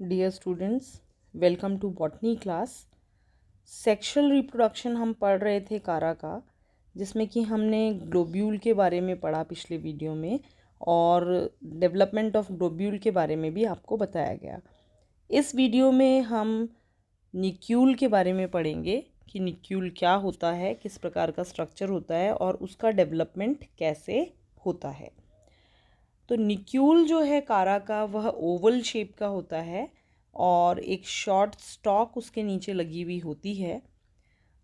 Dear students, welcome to botany class. Sexual reproduction हम पढ़ रहे थे कारा का, जिसमें कि हमने ग्लोब्यूल के बारे में पढ़ा पिछले वीडियो में और डेवलपमेंट ऑफ ग्लोब्यूल के बारे में भी आपको बताया गया। इस वीडियो में हम निक्यूल के बारे में पढ़ेंगे कि निक्यूल क्या होता है, किस प्रकार का स्ट्रक्चर होता है और उसका डेवलपमेंट कैसे होता है। तो निक्यूल जो है कारा का, वह ओवल शेप का होता है और एक शॉर्ट स्टॉक उसके नीचे लगी हुई होती है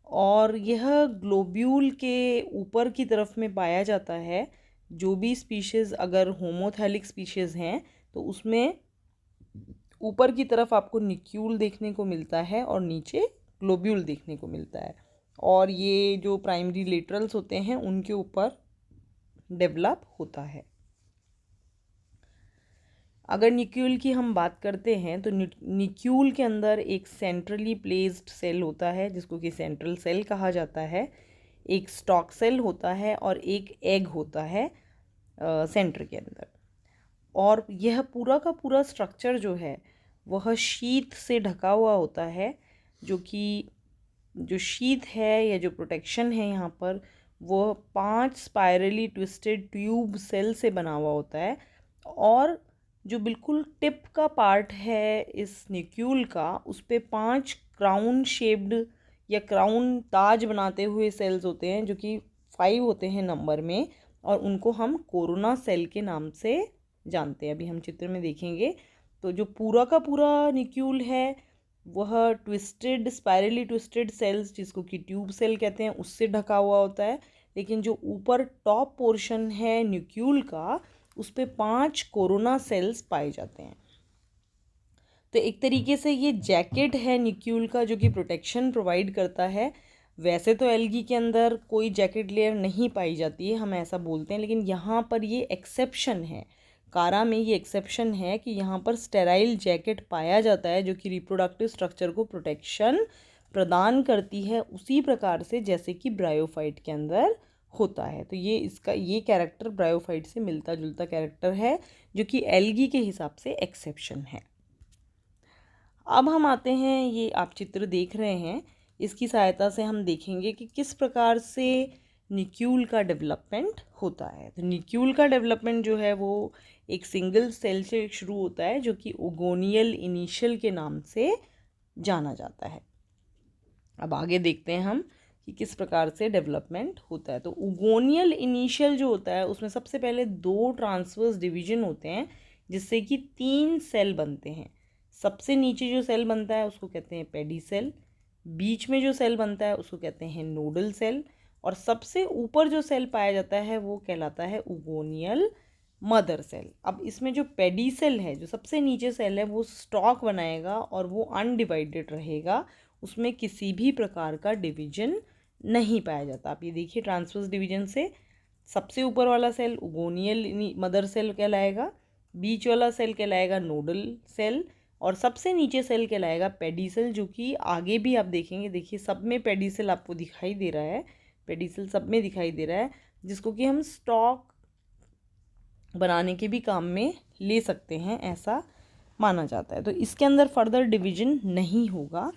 और यह ग्लोब्यूल के ऊपर की तरफ में पाया जाता है। जो भी स्पीशीज़ अगर होमोथैलिक स्पीशीज़ हैं तो उसमें ऊपर की तरफ आपको निक्यूल देखने को मिलता है और नीचे ग्लोब्यूल देखने को मिलता है, और ये जो प्राइमरी लेटरल्स होते हैं उनके ऊपर डेवलप होता है। अगर निक्यूल की हम बात करते हैं तो निक्यूल के अंदर एक सेंट्रली प्लेस्ड सेल होता है जिसको कि सेंट्रल सेल कहा जाता है, एक स्टॉक सेल होता है और एक एग होता है सेंटर के अंदर। और यह पूरा का पूरा स्ट्रक्चर जो है वह शीथ से ढका हुआ होता है, जो कि जो शीथ है या जो प्रोटेक्शन है यहाँ पर वह 5 स्पाइरली ट्विस्टेड ट्यूब सेल से बना हुआ होता है। और जो बिल्कुल टिप का पार्ट है इस निक्यूल का, उस पे 5 क्राउन शेप्ड या क्राउन ताज बनाते हुए सेल्स होते हैं, जो कि 5 होते हैं नंबर में, और उनको हम कोरोना सेल के नाम से जानते हैं। अभी हम चित्र में देखेंगे तो जो पूरा का पूरा निक्यूल है वह ट्विस्टेड स्पाइरली ट्विस्टेड सेल्स, जिसको कि ट्यूब सेल कहते हैं, उससे ढका हुआ होता है। लेकिन जो ऊपर टॉप पोर्शन है निक्यूल का, उस पे 5 कोरोना सेल्स पाए जाते हैं। तो एक तरीके से ये जैकेट है निक्यूल का, जो कि प्रोटेक्शन प्रोवाइड करता है। वैसे तो एल्गी के अंदर कोई जैकेट लेयर नहीं पाई जाती है, हम ऐसा बोलते हैं, लेकिन यहाँ पर ये एक्सेप्शन है। कारा में ये एक्सेप्शन है कि यहाँ पर स्टेराइल जैकेट पाया जाता है, जो कि रिप्रोडक्टिव स्ट्रक्चर को प्रोटेक्शन प्रदान करती है, उसी प्रकार से जैसे कि ब्रायोफाइट के अंदर होता है। तो ये कैरेक्टर ब्रायोफाइट से मिलता जुलता कैरेक्टर है, जो कि एल्गी के हिसाब से एक्सेप्शन है। अब हम आते हैं, ये आप चित्र देख रहे हैं, इसकी सहायता से हम देखेंगे कि किस प्रकार से निक्यूल का डेवलपमेंट होता है। तो निक्यूल का डेवलपमेंट जो है वो एक सिंगल सेल से शुरू होता है, जो कि ओगोनियल इनिशियल के नाम से जाना जाता है। अब आगे देखते हैं हम कि किस प्रकार से डेवलपमेंट होता है। तो ओगोनियल इनिशियल जो होता है उसमें सबसे पहले 2 ट्रांसवर्स डिवीजन होते हैं, जिससे कि 3 सेल बनते हैं। सबसे नीचे जो सेल बनता है उसको कहते हैं पेडी सेल, बीच में जो सेल बनता है उसको कहते हैं नोडल सेल, और सबसे ऊपर जो सेल पाया जाता है वो कहलाता है ओगोनियल मदर सेल। अब इसमें जो पेडी सेल है, जो सबसे नीचे सेल है, वो स्टॉक बनाएगा और वो अनडिवाइडेड रहेगा, उसमें किसी भी प्रकार का डिवीजन नहीं पाया जाता। आप ये देखिए, ट्रांसवर्स डिवीजन से सबसे ऊपर वाला सेल ओगोनियल मदर सेल कहलाएगा, बीच वाला सेल कहलाएगा नोडल सेल, और सबसे नीचे सेल कहलाएगा पेडी सेल, जो कि आगे भी आप देखेंगे। देखिए, सब में पेडी सेल आपको दिखाई दे रहा है, पेडी सेल सब में दिखाई दे रहा है, जिसको कि हम स्टॉक बनाने के भी काम में ले सकते हैं, ऐसा माना जाता है। तो इसके अंदर फर्दर डिवीजन नहीं होगा।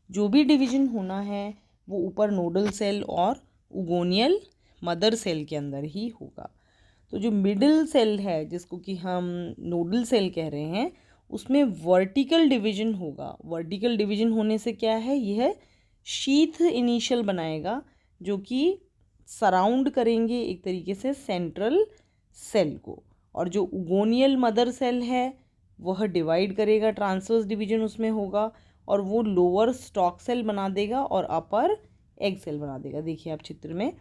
जो भी डिवीजन होना है वो ऊपर नोडल सेल और ओगोनियल मदर सेल के अंदर ही होगा। तो जो मिडिल सेल है, जिसको कि हम नोडल सेल कह रहे हैं, उसमें वर्टिकल डिवीजन होगा। वर्टिकल डिवीजन होने से क्या है, यह शीथ इनिशियल बनाएगा, जो कि सराउंड करेंगे एक तरीके से सेंट्रल सेल को। और जो ओगोनियल मदर सेल है वह डिवाइड करेगा, ट्रांसवर्स डिवीजन उसमें होगा, और वो लोअर स्टॉक सेल बना देगा और अपर एग सेल बना देगा। देखिए आप चित्र में,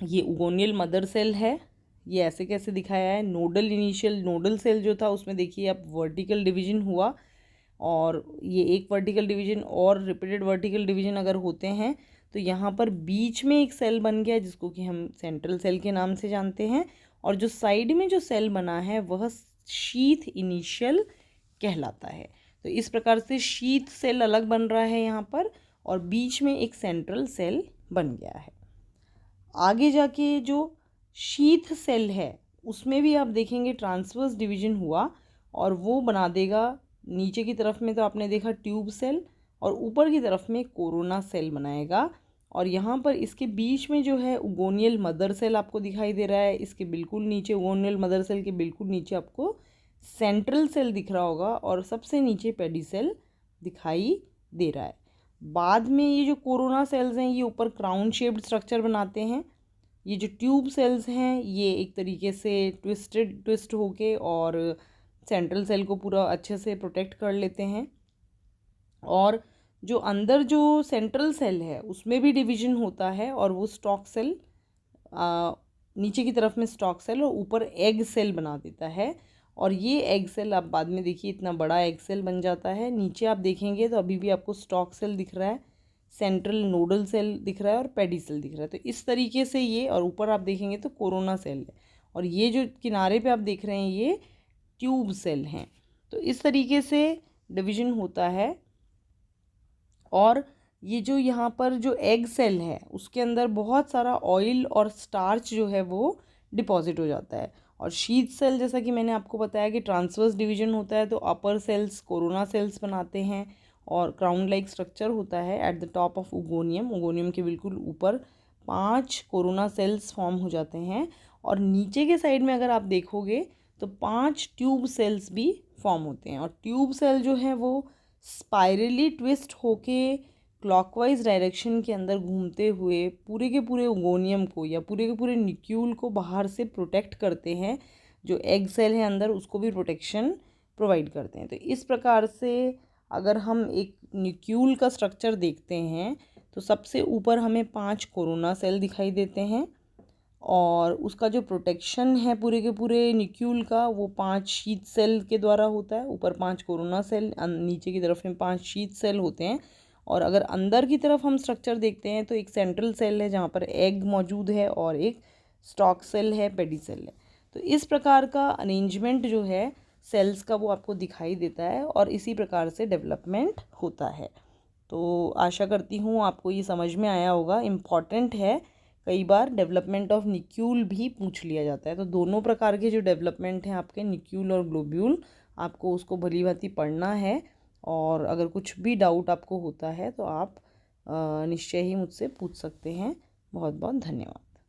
ये ओगोनियल मदर सेल है, ये ऐसे कैसे दिखाया है। नोडल इनिशियल नोडल सेल जो था उसमें देखिए अब वर्टिकल डिवीजन हुआ, और ये एक वर्टिकल डिवीजन और रिपीटेड वर्टिकल डिवीजन अगर होते हैं तो यहाँ पर बीच में एक सेल बन गया, जिसको कि हम सेंट्रल सेल के नाम से जानते हैं, और जो साइड में जो सेल बना है वह शीथ इनिशियल कहलाता है। तो इस प्रकार से शीथ सेल अलग बन रहा है यहाँ पर, और बीच में एक सेंट्रल सेल बन गया है। आगे जाके जो शीथ सेल है उसमें भी आप देखेंगे ट्रांसवर्स डिवीजन हुआ, और वो बना देगा नीचे की तरफ में तो आपने देखा ट्यूब सेल और ऊपर की तरफ में कोरोना सेल बनाएगा। और यहाँ पर इसके बीच में जो है उगोनियल मदर सेल आपको दिखाई दे रहा है। इसके बिल्कुल नीचे, उगोनियल मदर सेल के बिल्कुल नीचे आपको सेंट्रल सेल दिख रहा होगा और सबसे नीचे पेडी सेल दिखाई दे रहा है। बाद में ये जो कोरोना सेल्स हैं ये ऊपर क्राउन शेप्ड स्ट्रक्चर बनाते हैं। ये जो ट्यूब सेल्स हैं ये एक तरीके से ट्विस्ट होके और सेंट्रल सेल को पूरा अच्छे से प्रोटेक्ट कर लेते हैं। और जो अंदर जो सेंट्रल सेल है उसमें भी डिवीजन होता है और वो स्टॉक सेल, नीचे की तरफ में स्टॉक सेल और ऊपर एग सेल बना देता है। और ये एग सेल आप बाद में देखिए इतना बड़ा एग सेल बन जाता है। नीचे आप देखेंगे तो अभी भी आपको स्टॉक सेल दिख रहा है, सेंट्रल नोडल सेल दिख रहा है और पेडी सेल दिख रहा है। तो इस तरीके से ये, और ऊपर आप देखेंगे तो कोरोना सेल है और ये जो किनारे पे आप देख रहे हैं ये ट्यूब सेल हैं। तो इस तरीके से डिवीजन होता है। और ये जो यहाँ पर जो एग सेल है उसके अंदर बहुत सारा ऑयल और स्टार्च जो है वो डिपॉजिट हो जाता है। और शीथ सेल, जैसा कि मैंने आपको बताया कि ट्रांसवर्स डिवीजन होता है, तो अपर सेल्स कोरोना सेल्स बनाते हैं और क्राउन लाइक स्ट्रक्चर होता है एट द टॉप ऑफ उगोनियम। उगोनियम के बिल्कुल ऊपर 5 कोरोना सेल्स फॉर्म हो जाते हैं और नीचे के साइड में अगर आप देखोगे तो 5 ट्यूब सेल्स भी फॉर्म होते हैं। और ट्यूब सेल जो है वो स्पाइरली ट्विस्ट होके क्लॉकवाइज डायरेक्शन के अंदर घूमते हुए पूरे के पूरे उगोनियम को या पूरे के पूरे न्यूक्यूल को बाहर से प्रोटेक्ट करते हैं। जो एग सेल है अंदर उसको भी प्रोटेक्शन प्रोवाइड करते हैं। तो इस प्रकार से अगर हम एक न्यूक्यूल का स्ट्रक्चर देखते हैं तो सबसे ऊपर हमें 5 कोरोना सेल दिखाई देते हैं और उसका जो प्रोटेक्शन है पूरे के पूरे न्यूक्यूल का वो 5 शीथ सेल के द्वारा होता है। ऊपर 5 कोरोना सेल, नीचे की तरफ में 5 शीथ सेल होते हैं। और अगर अंदर की तरफ हम स्ट्रक्चर देखते हैं तो एक सेंट्रल सेल है जहाँ पर एग मौजूद है और एक स्टॉक सेल है, पेडी सेल है। तो इस प्रकार का अरेंजमेंट जो है सेल्स का वो आपको दिखाई देता है और इसी प्रकार से डेवलपमेंट होता है। तो आशा करती हूँ आपको ये समझ में आया होगा। इम्पॉर्टेंट है, कई बार डेवलपमेंट ऑफ निक्यूल भी पूछ लिया जाता है। तो दोनों प्रकार के जो डेवलपमेंट हैं आपके निक्यूल और ग्लोब्यूल, आपको उसको भली भांति पढ़ना है। और अगर कुछ भी डाउट आपको होता है तो आप निश्चय ही मुझसे पूछ सकते हैं। बहुत बहुत धन्यवाद।